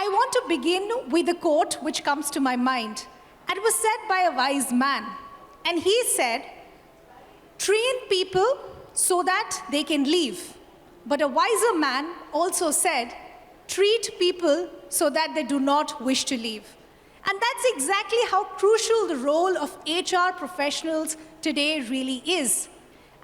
I want to begin with a quote which comes to my mind. And it was said by a wise man. And he said, train people so that they can leave. But a wiser man also said, treat people so that they do not wish to leave. And that's exactly how crucial the role of HR professionals today really is.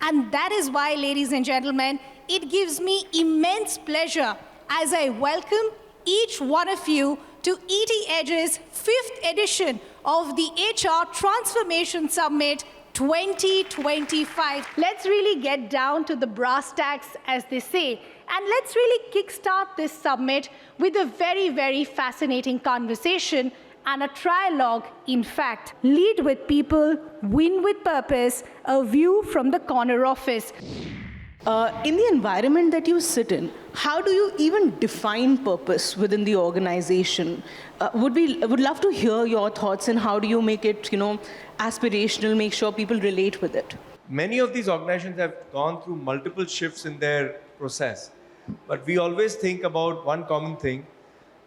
And that is why, ladies and gentlemen, it gives me immense pleasure as I welcome each one of you to ET Edge's 5th edition of the HR Transformation Summit 2025. Let's really get down to the brass tacks, as they say, and let's really kickstart this summit with a very, very fascinating conversation and a trialogue, in fact. Lead with people, win with purpose, a view from the corner office. In the environment that you sit in, how do you even define purpose within the organization? Would love to hear your thoughts and how do you make it, aspirational, make sure people relate with it. Many of these organizations have gone through multiple shifts in their process, but we always think about one common thing.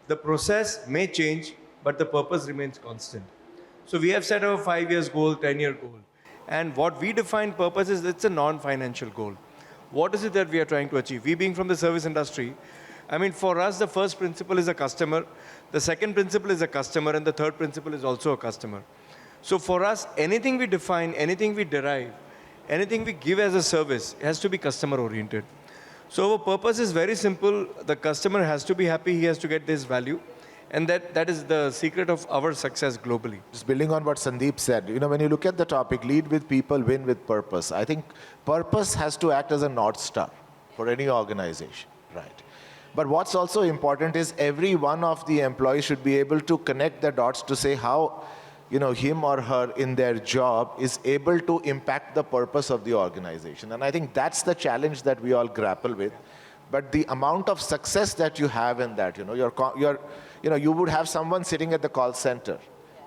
The process may change, but the purpose remains constant. So we have set our 5-year goal, 10-year goal. And what we define purpose is, it's a non-financial goal. What is it that we are trying to achieve? We being from the service industry, for us, the first principle is a customer, the second principle is a customer, and the third principle is also a customer. So for us, anything we define, anything we derive, anything we give as a service has to be customer-oriented. So our purpose is very simple. The customer has to be happy, he has to get this value. And that is the secret of our success globally. Just building on what Sandeep said, when you look at the topic, lead with people, win with purpose, I think purpose has to act as a North Star for any organization, right? But what's also important is every one of the employees should be able to connect the dots to say how, him or her in their job is able to impact the purpose of the organization. And I think that's the challenge that we all grapple with. But the amount of success that you have in that, you would have someone sitting at the call center,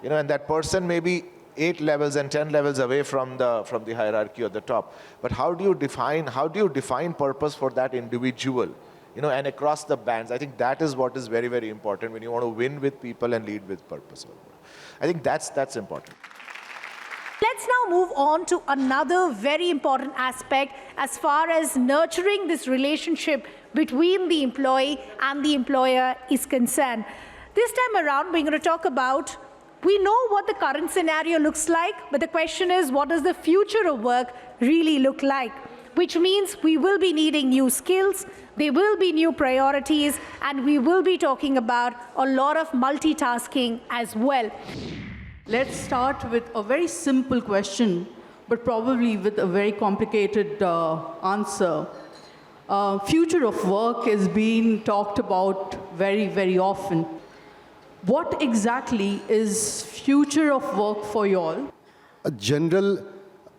and that person may be 8 levels and 10 levels away from the hierarchy at the top. But how do you define purpose for that individual, and across the bands? I think that is what is very, very important when you want to win with people and lead with purpose. I think that's important. Let's now move on to another very important aspect as far as nurturing this relationship between the employee and the employer is concerned. This time around, we're going to talk about, we know what the current scenario looks like, but the question is, what does the future of work really look like? Which means we will be needing new skills, there will be new priorities, and we will be talking about a lot of multitasking as well. Let's start with a very simple question, but probably with a very complicated answer. Future of work is being talked about very, very often. What exactly is future of work for you all? A general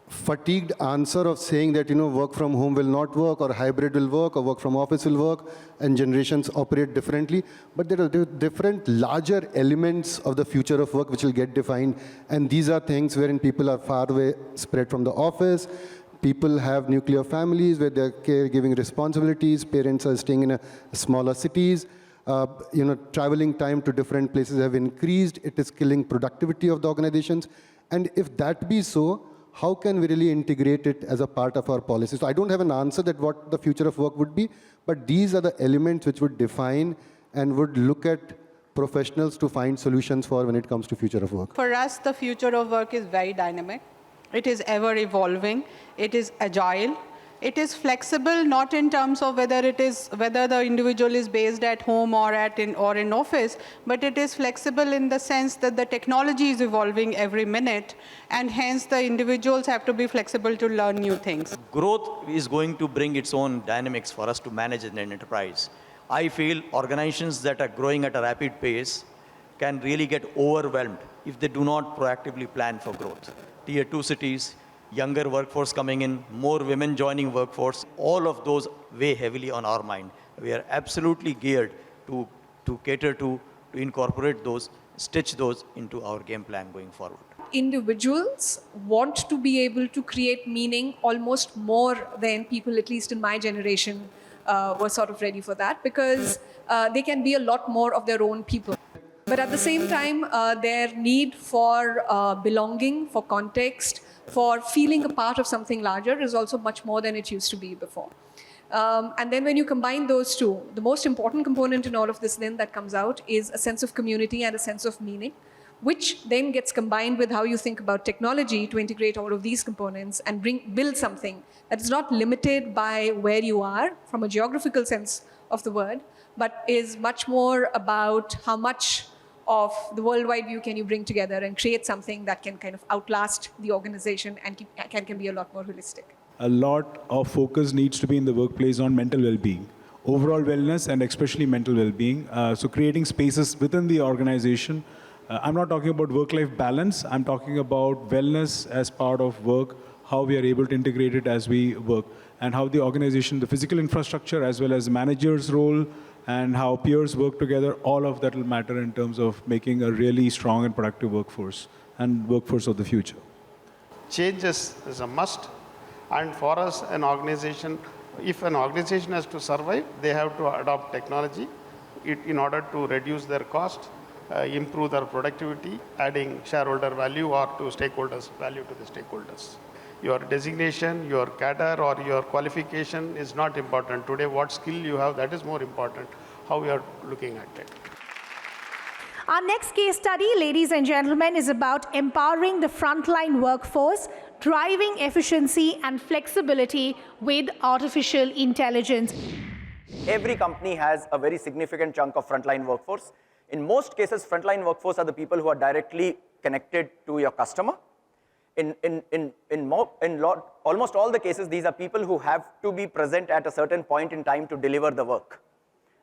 fatigued answer of saying that, work from home will not work, or hybrid will work, or work from office will work, and generations operate differently. But there are different larger elements of the future of work which will get defined. And these are things wherein people are far away, spread from the office. People have nuclear families where they're caregiving responsibilities. Parents are staying in smaller cities. Traveling time to different places have increased. It is killing productivity of the organizations. And if that be so, how can we really integrate it as a part of our policy? So I don't have an answer that what the future of work would be, but these are the elements which would define and would look at professionals to find solutions for when it comes to future of work. For us, the future of work is very dynamic. It is ever evolving. It is agile. It is flexible, not in terms of whether the individual is based at home or in office, but it is flexible in the sense that the technology is evolving every minute, and hence the individuals have to be flexible to learn new things. Growth is going to bring its own dynamics for us to manage in an enterprise. I feel organizations that are growing at a rapid pace can really get overwhelmed if they do not proactively plan for growth. Tier 2 cities, younger workforce coming in, more women joining workforce, all of those weigh heavily on our mind. We are absolutely geared to cater to incorporate those, stitch those into our game plan going forward. Individuals want to be able to create meaning almost more than people, at least in my generation, were sort of ready for that, because they can be a lot more of their own people. But at the same time, their need for belonging, for context, for feeling a part of something larger is also much more than it used to be before. And then when you combine those two, the most important component in all of this then that comes out is a sense of community and a sense of meaning, which then gets combined with how you think about technology to integrate all of these components and build something that is not limited by where you are from a geographical sense of the word, but is much more about how much of the worldwide view can you bring together and create something that can kind of outlast the organization and can be a lot more holistic. A lot of focus needs to be in the workplace on mental well-being, overall wellness, and especially mental well-being. So creating spaces within the organization. I'm not talking about work-life balance. I'm talking about wellness as part of work, how we are able to integrate it as we work, and how the organization, the physical infrastructure, as well as the manager's role, and how peers work together, all of that will matter in terms of making a really strong and productive workforce and workforce of the future. Change is a must. And for us, an organization, if an organization has to survive, they have to adopt technology in order to reduce their cost, improve their productivity, adding shareholder value or to stakeholders, value to the stakeholders. Your designation, your cadre or your qualification is not important. Today, what skill you have, that is more important, how we are looking at it. Our next case study, ladies and gentlemen, is about empowering the frontline workforce, driving efficiency and flexibility with artificial intelligence. Every company has a very significant chunk of frontline workforce. In most cases, frontline workforce are the people who are directly connected to your customer. In almost all the cases, these are people who have to be present at a certain point in time to deliver the work.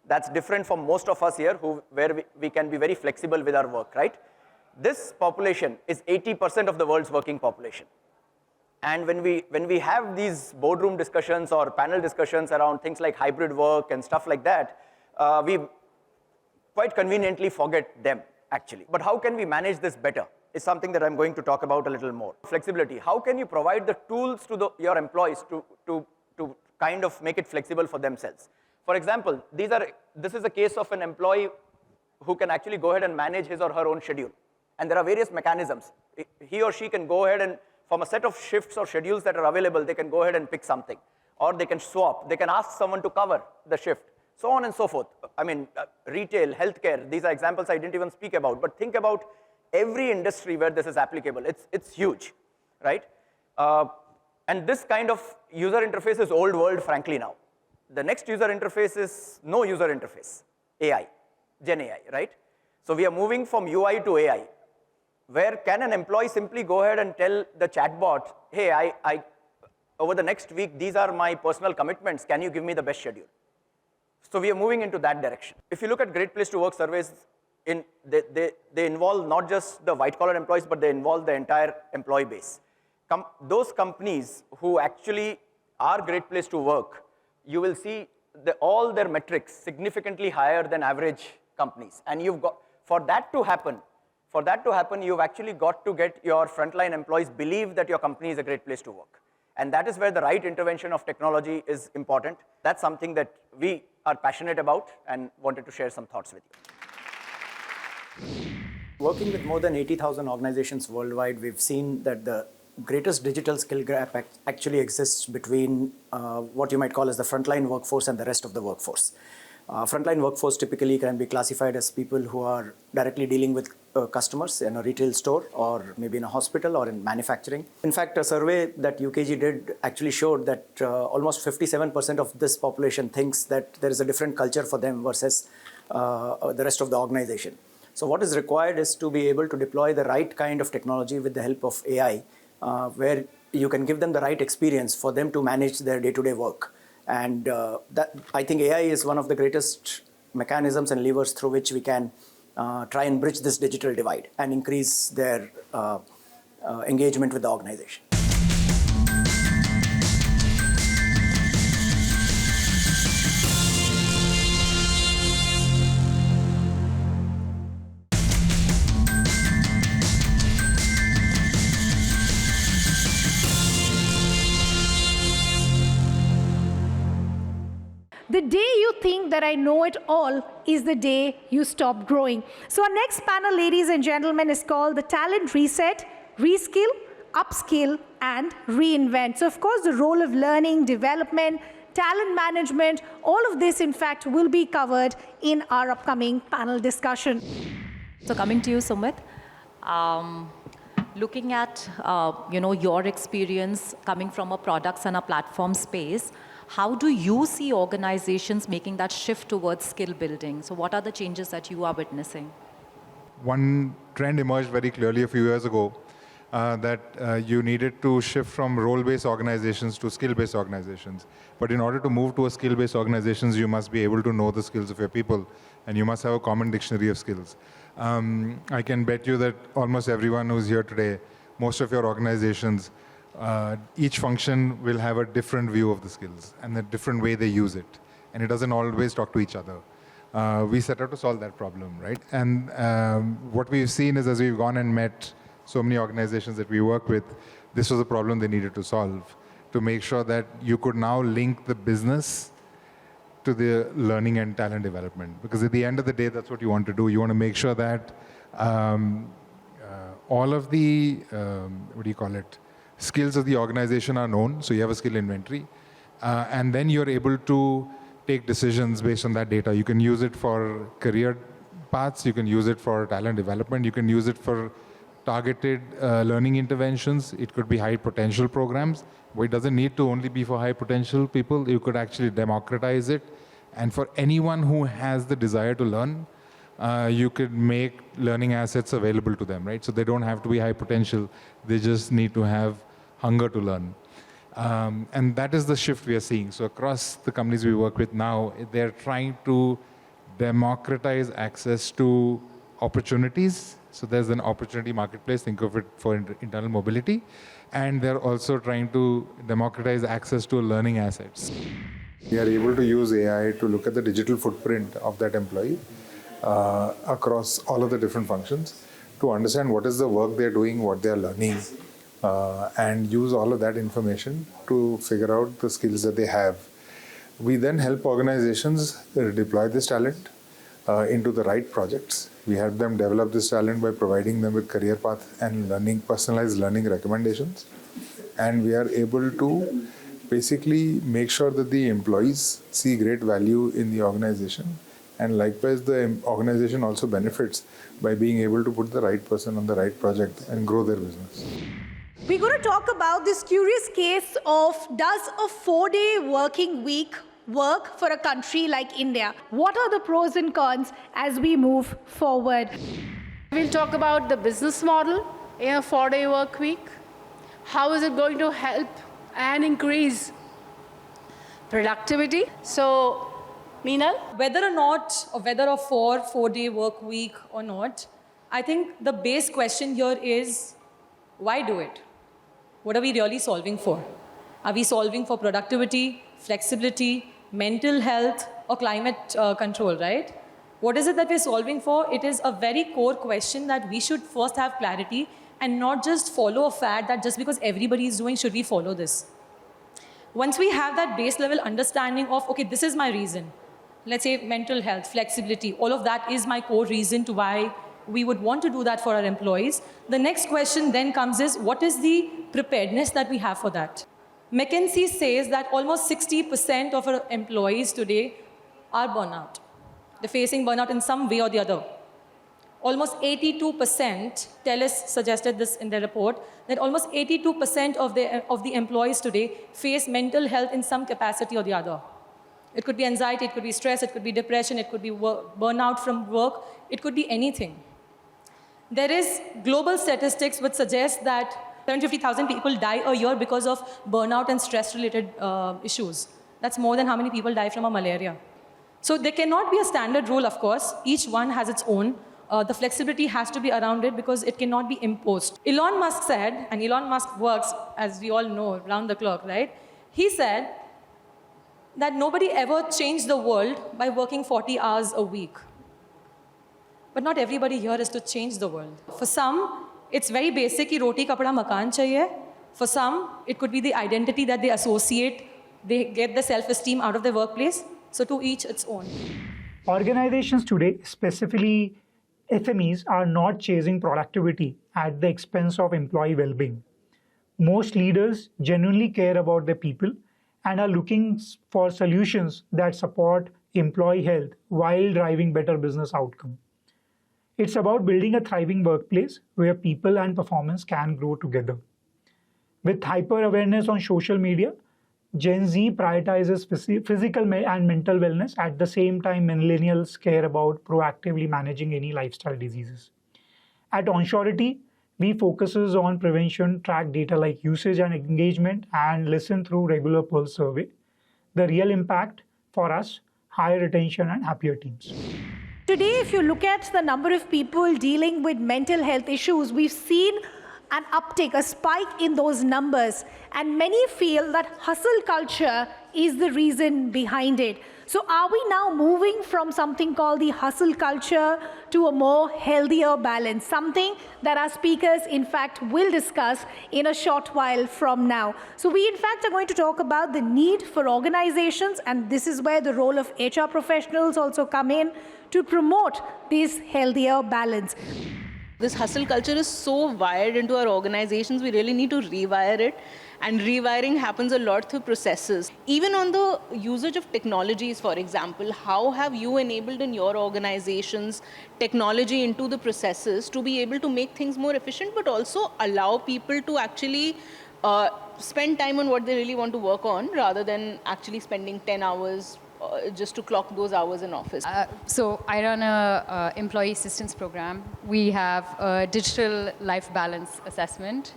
That's different from most of us here, where we can be very flexible with our work, right? This population is 80% of the world's working population. And when we have these boardroom discussions or panel discussions around things like hybrid work and stuff like that, we quite conveniently forget them, actually. But how can we manage this better is something that I'm going to talk about a little more. Flexibility. How can you provide the tools to your employees to kind of make it flexible for themselves? For example, this is a case of an employee who can actually go ahead and manage his or her own schedule. And there are various mechanisms. He or she can go ahead and, from a set of shifts or schedules that are available, they can go ahead and pick something. Or they can swap. They can ask someone to cover the shift. So on and so forth. I mean, retail, healthcare, these are examples I didn't even speak about. But think about every industry where this is applicable. It's huge, right? And this kind of user interface is old world, frankly, now. The next user interface is no user interface, AI, Gen AI, right? So we are moving from UI to AI, where can an employee simply go ahead and tell the chatbot, hey, over the next week, these are my personal commitments. Can you give me the best schedule? So we are moving into that direction. If you look at Great Place to Work surveys, they involve not just the white-collar employees, but they involve the entire employee base. Those companies who actually are Great Place to Work, you will see all their metrics significantly higher than average companies. And for that to happen, you've actually got to get your frontline employees believe that your company is a great place to work. And that is where the right intervention of technology is important. That's something that we are passionate about and wanted to share some thoughts with you. Working with more than 80,000 organizations worldwide, we've seen that the greatest digital skill gap actually exists between what you might call as the frontline workforce and the rest of the workforce. Frontline workforce typically can be classified as people who are directly dealing with customers in a retail store or maybe in a hospital or in manufacturing. In fact, a survey that UKG did actually showed that almost 57% of this population thinks that there is a different culture for them versus the rest of the organization. So what is required is to be able to deploy the right kind of technology with the help of AI, where you can give them the right experience for them to manage their day-to-day work. And I think AI is one of the greatest mechanisms and levers through which we can try and bridge this digital divide and increase their engagement with the organization. The think that I know it all is the day you stop growing. So our next panel, ladies and gentlemen, is called the Talent Reset, Reskill, Upskill, and Reinvent. So of course, the role of learning, development, talent management, all of this, in fact, will be covered in our upcoming panel discussion. So coming to you, Sumit, looking at your experience coming from a products and a platform space, how do you see organizations making that shift towards skill building? So what are the changes that you are witnessing? One trend emerged very clearly a few years ago that you needed to shift from role-based organizations to skill-based organizations. But in order to move to a skill-based organizations, you must be able to know the skills of your people, and you must have a common dictionary of skills. I can bet you that almost everyone who's here today, most of your organizations, each function will have a different view of the skills and a different way they use it. And it doesn't always talk to each other. We set out to solve that problem, right? And what we've seen is as we've gone and met so many organizations that we work with, this was a problem they needed to solve, to make sure that you could now link the business to the learning and talent development. Because at the end of the day, that's what you want to do. You want to make sure that all of the, skills of the organization are known, so you have a skill inventory. And then you're able to take decisions based on that data. You can use it for career paths, you can use it for talent development, you can use it for targeted learning interventions. It could be high potential programs, but it doesn't need to only be for high potential people. You could actually democratize it. And for anyone who has the desire to learn, you could make learning assets available to them, right? So they don't have to be high potential. They just need to have hunger to learn. And that is the shift we are seeing. So across the companies we work with now, they're trying to democratize access to opportunities. So there's an opportunity marketplace, think of it for internal mobility. And they're also trying to democratize access to learning assets. We are able to use AI to look at the digital footprint of that employee across all of the different functions to understand what is the work they're doing, what they're learning, and use all of that information to figure out the skills that they have. We then help organizations deploy this talent into the right projects. We help them develop this talent by providing them with career path and learning, personalized learning recommendations. And we are able to basically make sure that the employees see great value in the organization. And likewise, the organization also benefits by being able to put the right person on the right project and grow their business. We're going to talk about this curious case of, does a 4-day working week work for a country like India? What are the pros and cons as we move forward? We'll talk about the business model in a 4-day work week. How is it going to help and increase productivity? So, Meenal? Whether a 4-day work week or not, I think the base question here is, why do it? What are we really solving for? Are we solving for productivity, flexibility, mental health, or climate control, right? What is it that we're solving for? It is a very core question that we should first have clarity and not just follow a fad that just because everybody is doing, should we follow this? Once we have that base level understanding of, okay, this is my reason. Let's say mental health, flexibility, all of that is my core reason to why we would want to do that for our employees. The next question then comes is, what is the preparedness that we have for that? McKinsey says that almost 60% of our employees today are burnout. They're facing burnout in some way or the other. Almost 82%, TELUS suggested this in their report, that almost 82% of the employees today face mental health in some capacity or the other. It could be anxiety, it could be stress, it could be depression, it could be burnout from work, it could be anything. There is global statistics which suggest that 750,000 people die a year because of burnout and stress-related issues. That's more than how many people die from a malaria. So there cannot be a standard rule, of course. Each one has its own. The flexibility has to be around it because it cannot be imposed. Elon Musk said, and Elon Musk works, as we all know, round the clock, right? He said that nobody ever changed the world by working 40 hours a week. But not everybody here is to change the world. For some, it's very basic, ki roti kapda makan chahiye. For some, it could be the identity that they associate. They get the self-esteem out of their workplace. So to each its own. Organizations today, specifically SMEs, are not chasing productivity at the expense of employee well-being. Most leaders genuinely care about their people and are looking for solutions that support employee health while driving better business outcome. It's about building a thriving workplace where people and performance can grow together. With hyper-awareness on social media, Gen Z prioritizes physical and mental wellness. At the same time, millennials care about proactively managing any lifestyle diseases. At Onsurity, we focuses on prevention, track data like usage and engagement, and listen through regular pulse survey. The real impact for us, higher retention and happier teams. Today, if you look at the number of people dealing with mental health issues, we've seen an uptick, a spike in those numbers. And many feel that hustle culture is the reason behind it. So are we now moving from something called the hustle culture to a more healthier balance, something that our speakers, in fact, will discuss in a short while from now. So we, in fact, are going to talk about the need for organizations, and this is where the role of HR professionals also come in to promote this healthier balance. This hustle culture is so wired into our organizations, we really need to rewire it. And rewiring happens a lot through processes. Even on the usage of technologies, for example, how have you enabled in your organizations technology into the processes to be able to make things more efficient, but also allow people to actually spend time on what they really want to work on rather than actually spending 10 hours just to clock those hours in office? So I run a employee assistance program. We have a digital life balance assessment.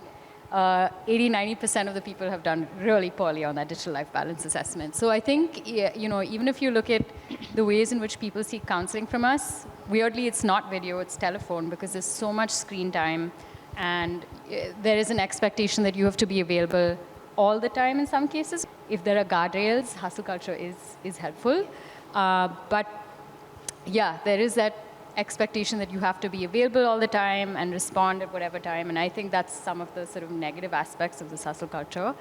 80-90% of the people have done really poorly on that digital life balance assessment. So I think, you know, even if you look at the ways in which people seek counseling from us, weirdly it's not video, it's telephone, because there's so much screen time, and there is an expectation that you have to be available all the time in some cases. If there are guardrails, hustle culture is helpful. But yeah, there is that expectation that you have to be available all the time and respond at whatever time. And I think that's some of the sort of negative aspects of this hustle culture.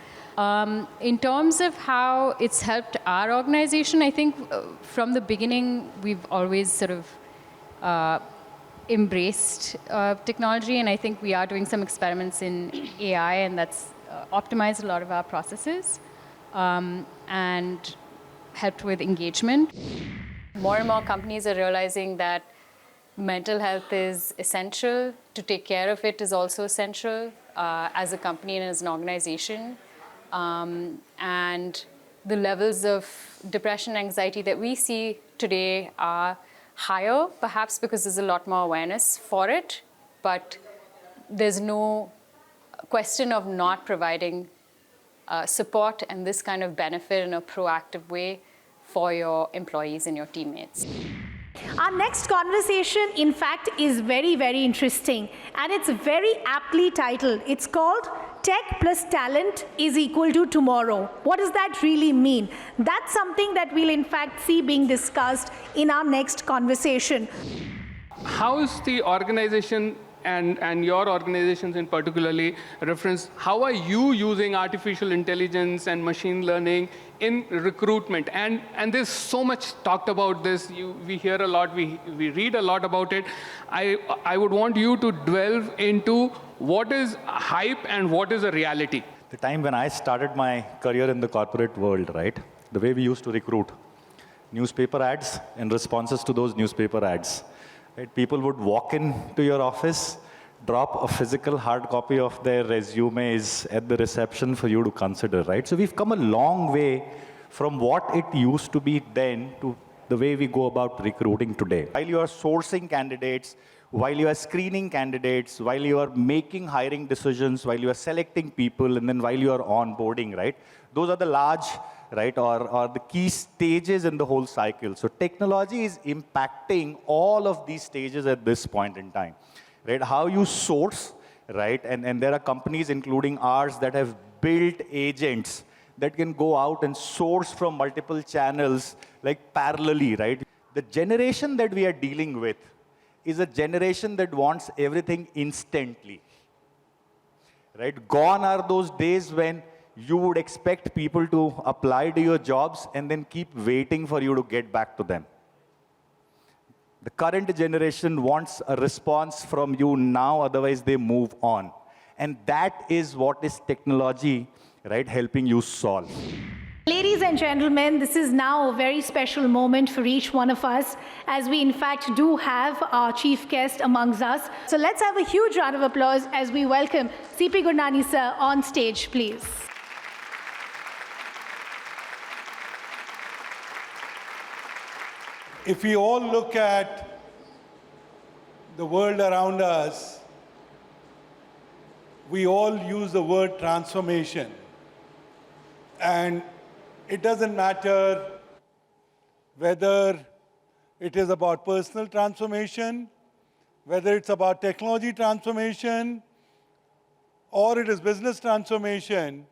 In terms of how it's helped our organization, I think from the beginning, we've always sort of embraced technology. And I think we are doing some experiments in AI, and that's optimized a lot of our processes and helped with engagement. More and more companies are realizing that mental health is essential. To take care of it is also essential as a company and as an organization. And the levels of depression and anxiety that we see today are higher, perhaps because there's a lot more awareness for it, but there's no question of not providing support and this kind of benefit in a proactive way for your employees and your teammates. Our next conversation, in fact, is very, very interesting, and it's very aptly titled. It's called Tech plus Talent is equal to Tomorrow. What does that really mean? That's something that we'll, in fact, see being discussed in our next conversation. How is the organization and your organizations in particularly reference, how are you using artificial intelligence and machine learning in recruitment? And there's so much talked about this. We hear a lot, we read a lot about it. I would want you to delve into what is hype and what is a reality. The time when I started my career in the corporate world, right? The way we used to recruit. Newspaper ads and responses to those newspaper ads. Right? People would walk into your office, drop a physical hard copy of their resumes at the reception for you to consider, right? So we've come a long way from what it used to be then to the way we go about recruiting today. While you are sourcing candidates, while you are screening candidates, while you are making hiring decisions, while you are selecting people, and then while you are onboarding, right? Those are the large, right, or the key stages in the whole cycle. So technology is impacting all of these stages at this point in time, right? How you source, right? And there are companies, including ours, that have built agents that can go out and source from multiple channels, like parallelly, right? The generation that we are dealing with is a generation that wants everything instantly, right? Gone are those days when you would expect people to apply to your jobs and then keep waiting for you to get back to them. The current generation wants a response from you now, otherwise they move on. And that is what is technology, right, helping you solve. Ladies and gentlemen, this is now a very special moment for each one of us, as we in fact do have our chief guest amongst us. So let's have a huge round of applause as we welcome C.P. Gurnani sir on stage, please. If we all look at the world around us, we all use the word transformation. And it doesn't matter whether it is about personal transformation, whether it's about technology transformation, or it is business transformation.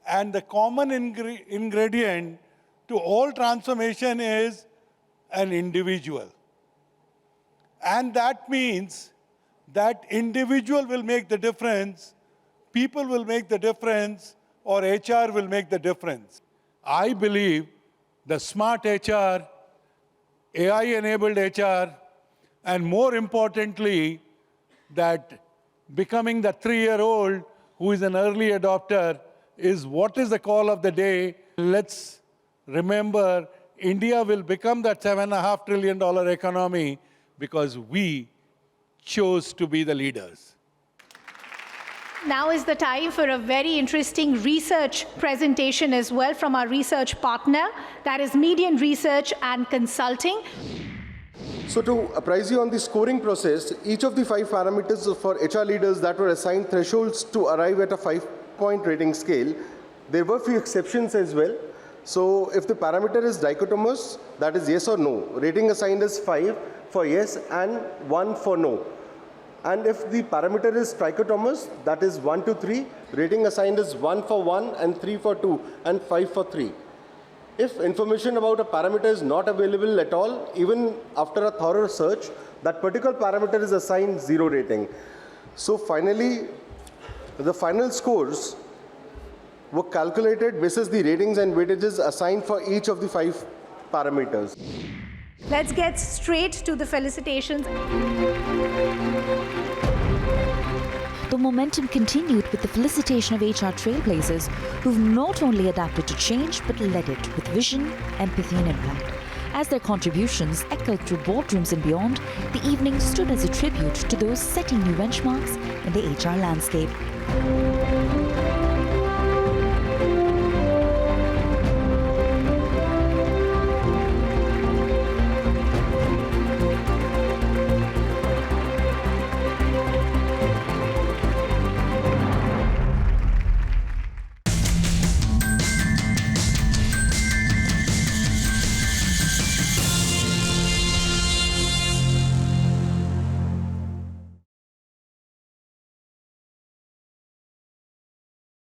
And the common ingredient to all transformation is an individual. And that means that individual will make the difference, people will make the difference, or HR will make the difference. I believe the smart HR, AI-enabled HR, and more importantly, that becoming the 3-year-old who is an early adopter is what is the call of the day. Let's remember, India will become that $7.5 trillion economy because we chose to be the leaders. Now is the time for a very interesting research presentation as well from our research partner, that is Median Research and Consulting. So to apprise you on the scoring process, each of the 5 parameters for HR leaders that were assigned thresholds to arrive at a 5-point rating scale, there were few exceptions as well. So if the parameter is dichotomous, that is yes or no, rating assigned is 5 for yes and 1 for no. And if the parameter is trichotomous, that is 1 to 3, rating assigned is 1 for 1 and 3 for 2 and 5 for 3. If information about a parameter is not available at all, even after a thorough search, that particular parameter is assigned 0 rating. So finally, the final scores were calculated basis the ratings and weightages assigned for each of the 5 parameters. Let's get straight to the felicitations. The momentum continued with the felicitation of HR trailblazers who've not only adapted to change but led it with vision, empathy and impact. As their contributions echoed through boardrooms and beyond, the evening stood as a tribute to those setting new benchmarks in the HR landscape.